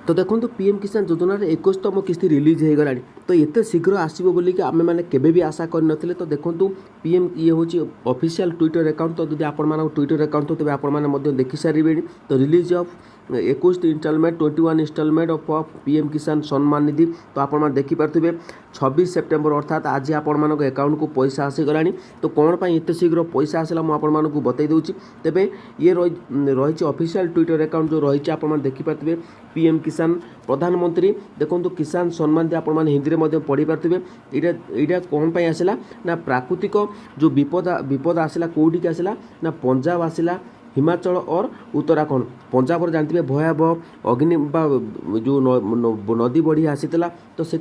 तो देखो पीएम किसान योजन 21तम किस्ती रिलीज हो गला तो एत शीघ्र आसो बोलिक आम मैंने केवे आशा कर तो देखो पीएम ये हूँ ऑफिशियल ट्विटर अकाउंट तो जब आप ट्विटर अकाउंट तो तेज आपने देखी सारे तो release of 21 instalment 21 instalment of PM Kisan Samman निधि तो आप देखिपे 26 सेप्टेम्बर अर्थात आज आपण अकाउंट को पैसा आसीगला तो कौन पर एत शीघ्र पैसा आसला मुझे बतई दूसरी तेरे ये रही ऑफिशियल ट्विटर अकाउंट जो रही आप देखिपे पीएम किसान प्रधानमंत्री देखो किसान सम्मान निधि आप हिंदी में पढ़ी पारे यहाँ कौन पर आसला ना प्राकृतिक जो विपद आसला कौटिक आसला ना पंजाब आसला हिमाचल और उत्तराखंड पंजाब जानते भयावह अग्नि जो नदी बढ़ी आसी तो से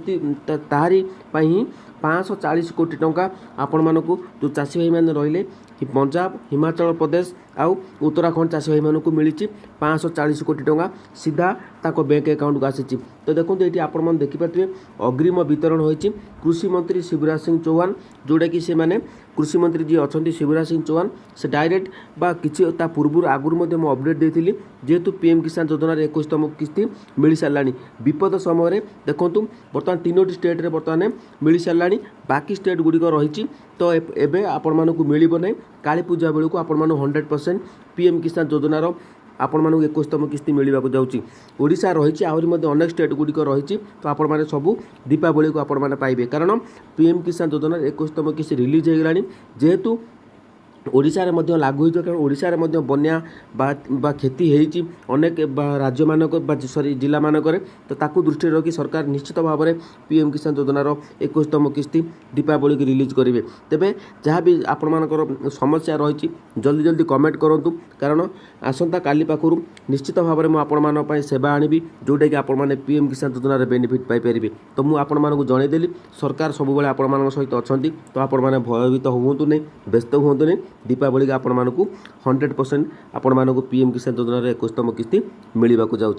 तारी 540 कोटी टंका आपण मानक जो चाषी भाई मैंने रहिले पंजाब हिमाचल प्रदेश आउ उत्तराखंड चाषी भाई मानक मिली 540 कोटी टंका सीधा ताको बैंक अकाउंट को आसी तो देखो ये आपण देखिपारे अग्रिम वितरण होती कृषि मंत्री शिवराज सिंह चौहान जोटा कि से माने कृषि मंत्री जी अच्छा शिवराज सिंह चौहान से डायरेक्ट बा किसी पूर्व आगुरी अपडेट देती जेहेतु पीएम किसान योजन 21तम किस्ती मिल सारा विपद समय देखूँ बर्तमान 3टी स्टेट रे बर्तमान मिल सारा बाकी स्टेट गुड़िक रही तो एबे आपण मानकु मिलिबो नै काली पूजा बेलू आपण 100% पीएम किसान योजनार आपण मानक 21तम किस्ती मिलवाक जाऊँगी ओडिशा रही आहरी अनेक स्टेट गुड़िक रही तो आपण मैंने सबू दीपावली को आपण मैंने पाइबे कारण पीएम किसान योजन 21तम किस्ती रिलीज हो गला जेहेतु ओडिशा रे लागू हो कारण ओडिशा रे बन्या बा क्षति होती अनेक राज्य मानक सॉरी जिला मानक तो ताकू दृष्टि रखी सरकार निश्चित भाव में पीएम किसान योजनार 21तम किस्ती दीपावली की रिलीज करेंगे तेबे जहाँ भी आपण समस्या रही जल्दी जल्दी कमेंट करूँ कारण आसंता काली पाखु निश्चित भाव में मुझे सेवा आनी जोटा कि आपण पीएम किसान योजनार बेनिफिट पाइपर तो मुझे आपण जनईदेली सरकार सब आपण सहित अच्छा तो आपण मैंने भयभीत हूँ नहीं व्यस्त हूँ नहीं दीपावली आपण मानक 100% आपण मानक पीएम किसान योजनार 21तम किस्ती मिलवाक जाऊँगी।